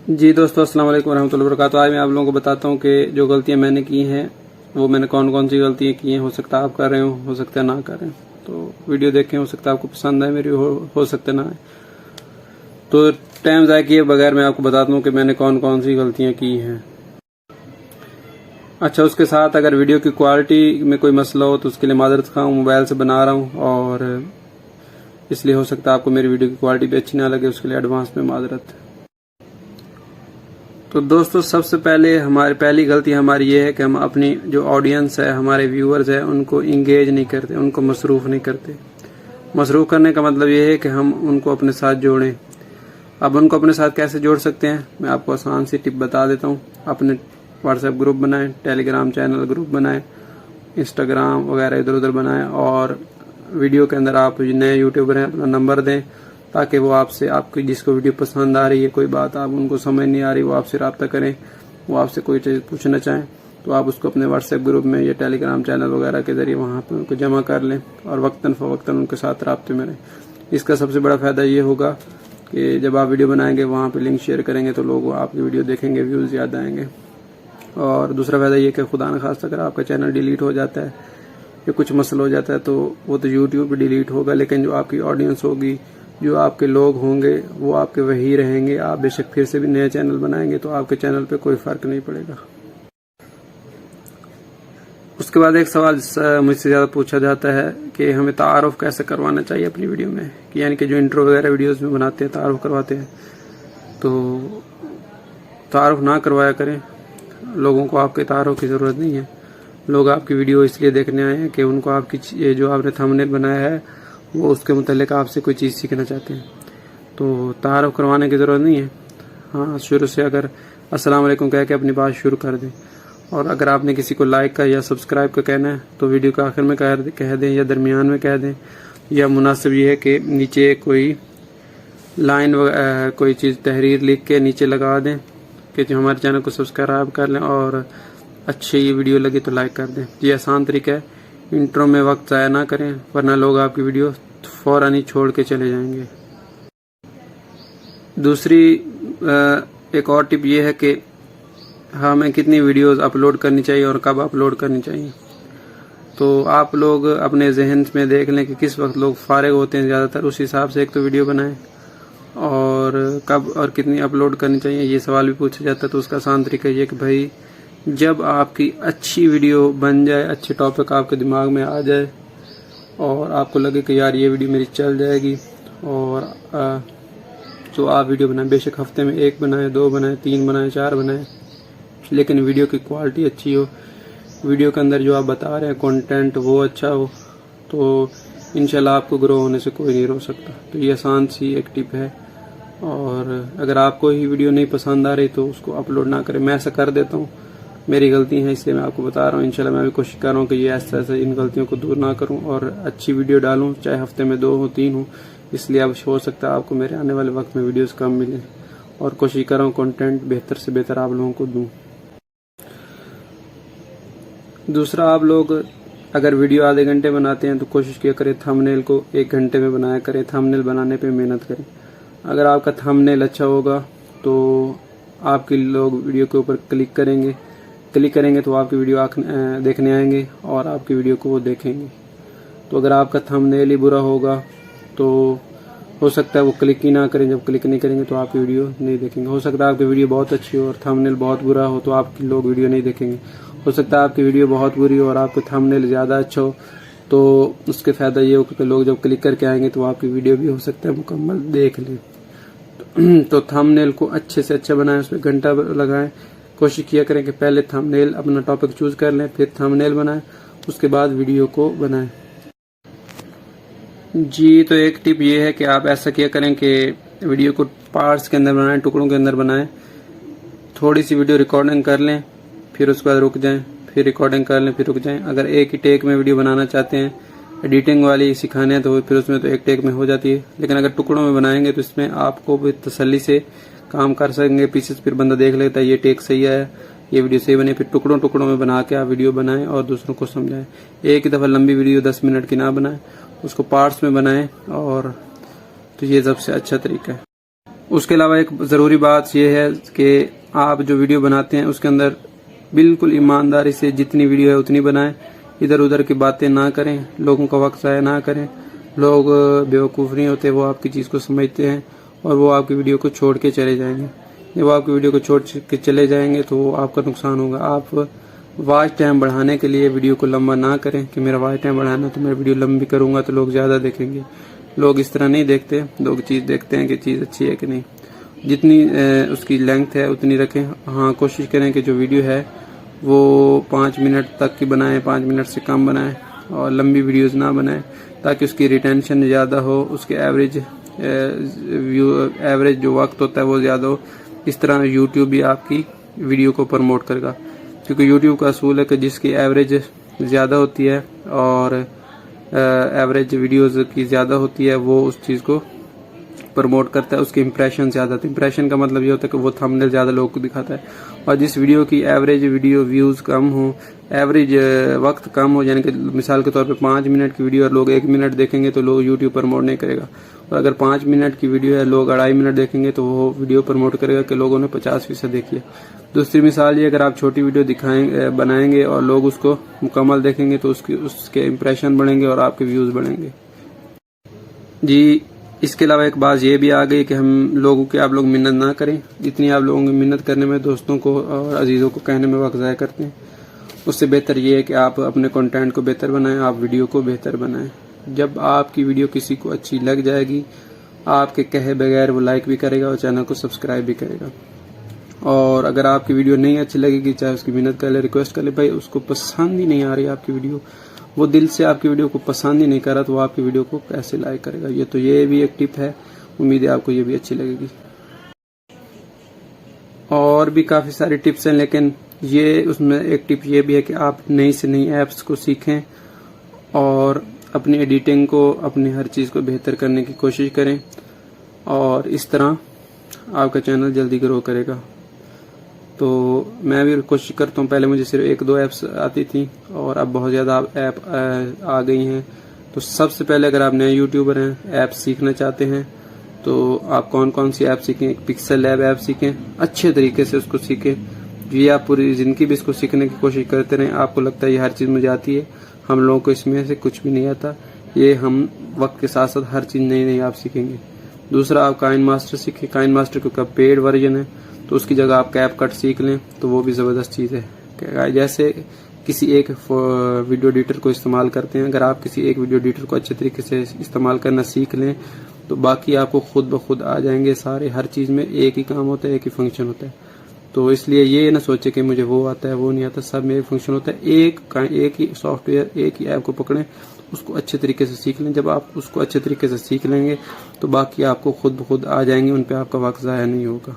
جی دوستو السلام علیکم ورحمۃ اللہ وبرکاتہ۔ آج میں آپ لوگوں کو بتاتا ہوں کہ جو غلطیاں میں نے کی ہیں وہ میں نے کون کون سی غلطیاں کی ہیں۔ ہو سکتا ہے آپ کر رہے ہو سکتا ہے نہ کریں، تو ویڈیو دیکھیں، ہو سکتا ہے آپ کو پسند آئے میری، ہو سکتا ہے نہ آئے۔ تو ٹائم ضائع کیے بغیر میں آپ کو بتاتا ہوں کہ میں نے کون کون سی غلطیاں کی ہیں۔ اچھا، اس کے ساتھ اگر ویڈیو کی کوالٹی میں کوئی مسئلہ ہو تو اس کے لیے معذرت خواہ ہوں، موبائل سے بنا رہا ہوں اور اس لیے ہو سکتا ہے آپ کو میری ویڈیو کی کوالٹی بھی اچھی نہ لگے، اس کے لیے ایڈوانس میں معذرت۔ تو دوستو سب سے پہلی غلطی ہماری یہ ہے کہ ہم اپنی جو آڈینس ہے، ہمارے ویورز ہیں، ان کو انگیج نہیں کرتے، ان کو مصروف نہیں کرتے۔ مصروف کرنے کا مطلب یہ ہے کہ ہم ان کو اپنے ساتھ جوڑیں۔ اب ان کو اپنے ساتھ کیسے جوڑ سکتے ہیں، میں آپ کو آسان سی ٹپ بتا دیتا ہوں۔ اپنے واٹس ایپ گروپ بنائیں، ٹیلی گرام چینل گروپ بنائیں، انسٹاگرام وغیرہ ادھر ادھر بنائیں، اور ویڈیو کے اندر آپ نئے یوٹیوبر ہیں اپنا نمبر دیں تاکہ وہ آپ سے، آپ کی جس کو ویڈیو پسند آ رہی ہے، کوئی بات آپ ان کو سمجھ نہیں آ رہی، وہ آپ سے رابطہ کریں، وہ آپ سے کوئی چیز پوچھنا چاہیں تو آپ اس کو اپنے واٹس ایپ گروپ میں یا ٹیلی گرام چینل وغیرہ کے ذریعے وہاں پہ ان کو جمع کر لیں اور وقتاً فوقتاً ان کے ساتھ رابطے میں رہیں۔ اس کا سب سے بڑا فائدہ یہ ہوگا کہ جب آپ ویڈیو بنائیں گے وہاں پہ لنک شیئر کریں گے تو لوگ آپ کی ویڈیو دیکھیں گے، ویوز زیادہ آئیں گے۔ اور دوسرا فائدہ یہ کہ خدا نخواستہ اگر آپ کا چینل ڈیلیٹ ہو جاتا ہے یا کچھ مسئلہ ہو جاتا ہے تو وہ تو یوٹیوب پہ ڈیلیٹ ہوگا، لیکن جو آپ کی آڈینس ہوگی، جو آپ کے لوگ ہوں گے، وہ آپ کے وہی رہیں گے۔ آپ بے شک پھر سے بھی نئے چینل بنائیں گے تو آپ کے چینل پہ کوئی فرق نہیں پڑے گا۔ اس کے بعد ایک سوال مجھ سے زیادہ پوچھا جاتا ہے کہ ہمیں تعارف کیسے کروانا چاہیے اپنی ویڈیو میں، یعنی کہ جو انٹرو وغیرہ ویڈیوز میں بناتے ہیں تعارف کرواتے ہیں، تو تعارف نہ کروایا کریں۔ لوگوں کو آپ کے تعارف کی ضرورت نہیں ہے۔ لوگ آپ کی ویڈیو اس لیے دیکھنے آئے ہیں کہ ان کو آپ کی جو آپ نے تھمبنیل بنایا ہے وہ اس کے متعلق آپ سے کوئی چیز سیکھنا چاہتے ہیں، تو تعارف کروانے کی ضرورت نہیں ہے۔ ہاں، شروع سے اگر السلام علیکم کہہ کے اپنی بات شروع کر دیں، اور اگر آپ نے کسی کو لائک کا یا سبسکرائب کا کہنا ہے تو ویڈیو کے آخر میں کہہ دیں یا درمیان میں کہہ دیں، یا مناسب یہ ہے کہ نیچے کوئی لائن کوئی چیز تحریر لکھ کے نیچے لگا دیں کہ جو ہمارے چینل کو سبسکرائب کر لیں اور اچھی یہ ویڈیو لگی تو لائک کر دیں۔ یہ آسان طریقہ ہے۔ انٹرو میں وقت ضائع نہ کریں ورنہ لوگ آپ کی ویڈیو فوراً ہی چھوڑ کے چلے جائیں گے۔ دوسری ایک اور ٹپ یہ ہے کہ ہمیں کتنی ویڈیوز اپلوڈ کرنی چاہیے اور کب اپلوڈ کرنی چاہیے۔ تو آپ لوگ اپنے ذہن میں دیکھ لیں کہ کس وقت لوگ فارغ ہوتے ہیں زیادہ تر، اس حساب سے ایک تو ویڈیو بنائیں، اور کب اور کتنی اپلوڈ کرنی چاہیے یہ سوال بھی پوچھا جاتا ہے۔ تو اس کا آسان طریقہ یہ کہ بھائی جب آپ کی اچھی ویڈیو بن جائے، اچھے ٹاپک آپ کے دماغ میں آ جائے اور آپ کو لگے کہ یار یہ ویڈیو میری چل جائے گی، اور تو آپ ویڈیو بنائیں۔ بے شک ہفتے میں 1 بنائیں، 2 بنائیں، 3 بنائیں، 4 بنائیں، لیکن ویڈیو کی کوالٹی اچھی ہو، ویڈیو کے اندر جو آپ بتا رہے ہیں کنٹینٹ وہ اچھا ہو، تو انشاءاللہ آپ کو گرو ہونے سے کوئی نہیں روک سکتا۔ تو یہ آسان سی ایک ٹپ ہے، اور اگر آپ کو ہی ویڈیو نہیں پسند آ رہی تو اس کو اپلوڈ نہ کریں۔ میں ایسا کر دیتا ہوں، میری غلطی ہے اس لیے میں آپ کو بتا رہا ہوں۔ انشاءاللہ میں بھی کوشش کر رہا ہوں کہ یہ ایسے ان غلطیوں کو دور نہ کروں اور اچھی ویڈیو ڈالوں، چاہے ہفتے میں 2 ہو 3 ہو۔ اس لیے اب ہو سکتا ہے آپ کو میرے آنے والے وقت میں ویڈیوز کم ملیں، اور کوشش کر رہا ہوں کنٹینٹ بہتر سے بہتر آپ لوگوں کو دوں۔ دوسرا، آپ لوگ اگر ویڈیو آدھے گھنٹے بناتے ہیں تو کوشش کیا کریں تھمبنیل کو 1 گھنٹے میں بنایا کریں۔ تھمبنیل بنانے پہ محنت کریں۔ اگر آپ کا تھمبنیل اچھا ہوگا تو آپ کے لوگ ویڈیو کے اوپر کلک کریں گے تو آپ کی ویڈیو دیکھنے آئیں گے اور آپ کی ویڈیو کو وہ دیکھیں گے۔ تو اگر آپ کا تھمبنیل ہی برا ہوگا تو ہو سکتا ہے وہ کلک ہی نہ کریں۔ جب کلک نہیں کریں گے تو آپ کی ویڈیو نہیں دیکھیں گے۔ ہو سکتا ہے آپ کی ویڈیو بہت اچھی ہو اور تھمبنیل بہت برا ہو تو آپ کے لوگ ویڈیو نہیں دیکھیں گے۔ ہو سکتا ہے آپ کی ویڈیو بہت بری ہو اور آپ کا تھمبنیل زیادہ اچھا ہو، تو اس کے فائدہ یہ ہو کہ لوگ جب کلک کر کے آئیں گے تو آپ کی ویڈیو بھی ہو سکتا ہے مکمل دیکھ لیں۔ تو تھمبنیل کو اچھے سے اچھا بنائیں، اس پہ گھنٹہ لگائیں۔ کوشش کیا کریں کہ پہلے تھمبنیل اپنا ٹاپک چوز کر لیں، پھر تھمبنیل بنائیں، اس کے بعد ویڈیو کو بنائیں۔ جی، تو ایک ٹپ یہ ہے کہ آپ ایسا کیا کریں کہ ویڈیو کو پارٹس کے اندر بنائیں، ٹکڑوں کے اندر بنائیں۔ تھوڑی سی ویڈیو ریکارڈنگ کر لیں، پھر اس کے بعد رک جائیں، پھر ریکارڈنگ کر لیں، پھر رک جائیں۔ اگر ایک ہی ٹیک میں ویڈیو بنانا چاہتے ہیں، ایڈیٹنگ والی سکھانے ہیں تو پھر اس میں تو 1 ٹیک میں ہو جاتی ہے، لیکن اگر ٹکڑوں میں بنائیں گے تو اس میں آپ کو بھی تسلی سے کام کر سکیں گے۔ پیچھے پھر بندہ دیکھ لیتا ہے یہ ٹیک صحیح ہے، یہ ویڈیو صحیح بنے۔ پھر ٹکڑوں میں بنا کے آپ ویڈیو بنائیں اور دوسروں کو سمجھائیں۔ ایک ہی دفعہ لمبی ویڈیو 10 منٹ کی نہ بنائیں، اس کو پارٹس میں بنائیں، اور تو یہ سب سے اچھا طریقہ ہے۔ اس کے علاوہ ایک ضروری بات یہ ہے کہ آپ جو ویڈیو بناتے ہیں اس کے اندر بالکل ایمانداری سے جتنی ویڈیو ہے اتنی بنائیں، ادھر ادھر کی باتیں نہ کریں، لوگوں کا وقت ضائع نہ کریں. لوگ بیوقوف نہیں ہوتے، وہ آپ کی چیز کو سمجھتے ہیں اور وہ آپ کی ویڈیو کو چھوڑ کے چلے جائیں گے. جب آپ کی ویڈیو کو چھوڑ کے چلے جائیں گے تو وہ آپ کا نقصان ہوگا. آپ واچ ٹائم بڑھانے کے لیے ویڈیو کو لمبا نہ کریں کہ میرا واچ ٹائم بڑھانا تو میں ویڈیو لمبی کروں گا تو لوگ زیادہ دیکھیں گے. لوگ اس طرح نہیں دیکھتے، لوگ چیز دیکھتے ہیں کہ چیز اچھی ہے کہ نہیں. جتنی اس کی لینگتھ ہے اتنی رکھیں. ہاں کوشش کریں کہ جو ویڈیو ہے وہ 5 منٹ تک کی بنائیں، 5 منٹ سے کم بنائیں اور لمبی ویڈیوز نہ بنائیں تاکہ اس کی ریٹینشن زیادہ ہو، اس کے ایوریج جو وقت ہوتا ہے وہ زیادہ ہو. اس طرح یوٹیوب بھی آپ کی ویڈیو کو پروموٹ کرے گا، کیونکہ یوٹیوب کا اصول ہے کہ جس کی ایوریج زیادہ ہوتی ہے اور ایوریج ویڈیوز کی زیادہ ہوتی ہے وہ اس چیز کو پروموٹ کرتا ہے. اس کے امپریشن زیادہ ہوتے ہیں. امپریشن کا مطلب یہ ہوتا ہے کہ وہ تھمبنیل زیادہ لوگوں کو دکھاتا ہے. اور جس ویڈیو کی ایوریج ویڈیو ویوز کم ہو، ایوریج وقت کم ہو، یعنی کہ مثال کے طور پہ 5 منٹ کی ویڈیو اور لوگ 1 منٹ دیکھیں گے تو لوگ یوٹیوب پروموٹ نہیں کرے گا. اور اگر 5 منٹ کی ویڈیو ہے لوگ 2.5 منٹ دیکھیں گے تو وہ ویڈیو پروموٹ کرے گا کہ لوگوں نے 50% دیکھی ہے. دوسری مثال یہ، اگر آپ چھوٹی ویڈیو بنائیں گے اور لوگ اس کو مکمل دیکھیں گے تو اس کے امپریشن بڑھیں گے اور آپ کے ویوز بڑھیں گے. جی اس کے علاوہ ایک بات یہ بھی آ گئی کہ ہم لوگوں کی آپ لوگ منت نہ کریں. جتنی آپ لوگوں کی منت کرنے میں دوستوں کو اور عزیزوں کو کہنے میں وقت ضائع کرتے ہیں، اس سے بہتر یہ ہے کہ آپ اپنے کنٹینٹ کو بہتر بنائیں، آپ ویڈیو کو بہتر بنائیں. جب آپ کی ویڈیو کسی کو اچھی لگ جائے گی، آپ کے کہے بغیر وہ لائک بھی کرے گا اور چینل کو سبسکرائب بھی کرے گا. اور اگر آپ کی ویڈیو نہیں اچھی لگے گی، چاہے اس کی منت کر لے، ریکویسٹ کر لے، بھائی اس کو پسند ہی نہیں آ رہی آپ کی ویڈیو، وہ دل سے آپ کی ویڈیو کو پسند ہی نہیں کر رہا تو وہ آپ کی ویڈیو کو کیسے لائک کرے گا. یہ بھی ایک ٹپ ہے، امید ہے آپ کو یہ بھی اچھی لگے گی. اور بھی کافی ساری ٹپس ہیں، لیکن اس میں ایک ٹپ یہ بھی ہے کہ آپ نئی سے نئی ایپس کو سیکھیں اور اپنی ایڈیٹنگ کو، اپنی ہر چیز کو بہتر کرنے کی کوشش کریں اور اس طرح آپ کا چینل جلدی گرو کرے گا. تو میں بھی کوشش کرتا ہوں. پہلے مجھے صرف 1-2 ایپس آتی تھیں اور اب بہت زیادہ ایپ آ گئی ہیں. تو سب سے پہلے اگر آپ نئے یوٹیوبر ہیں، ایپ سیکھنا چاہتے ہیں تو آپ کون سی ایپ سیکھیں؟ پکسل لیب ایپ سیکھیں، اچھے طریقے سے اس کو سیکھیں. یہ آپ پوری زندگی بھی اس کو سیکھنے کی کوشش کرتے رہیں. آپ کو لگتا ہے یہ ہر چیز مجھے آتی ہے، ہم لوگوں کو اس میں سے کچھ بھی نہیں آتا. یہ ہم وقت کے ساتھ ساتھ ہر چیز نئی آپ سیکھیں گے. دوسرا آپ کائن ماسٹر سیکھیں. کائن ماسٹر کا پیڈ ورژن ہے تو اس کی جگہ آپ کیپ کٹ سیکھ لیں تو وہ بھی زبردست چیز ہے. جیسے کسی ایک ویڈیو ایڈیٹر کو استعمال کرتے ہیں، اگر آپ کسی ایک ویڈیو ایڈیٹر کو اچھے طریقے سے استعمال کرنا سیکھ لیں تو باقی آپ کو خود بخود آ جائیں گے سارے. ہر چیز میں ایک ہی کام ہوتا ہے، ایک ہی فنکشن ہوتا ہے. تو اس لیے یہ نہ سوچے کہ مجھے وہ آتا ہے وہ نہیں آتا، سب میں ایک فنکشن ہوتا ہے. ایک ہی سافٹ ویئر، ایک ہی ایپ کو پکڑیں، اس کو اچھے طریقے سے سیکھ لیں. جب آپ اس کو اچھے طریقے سے سیکھ لیں گے تو باقی آپ کو خود بخود آ جائیں گے، ان پہ آپ کا وقت ضائع نہیں ہوگا.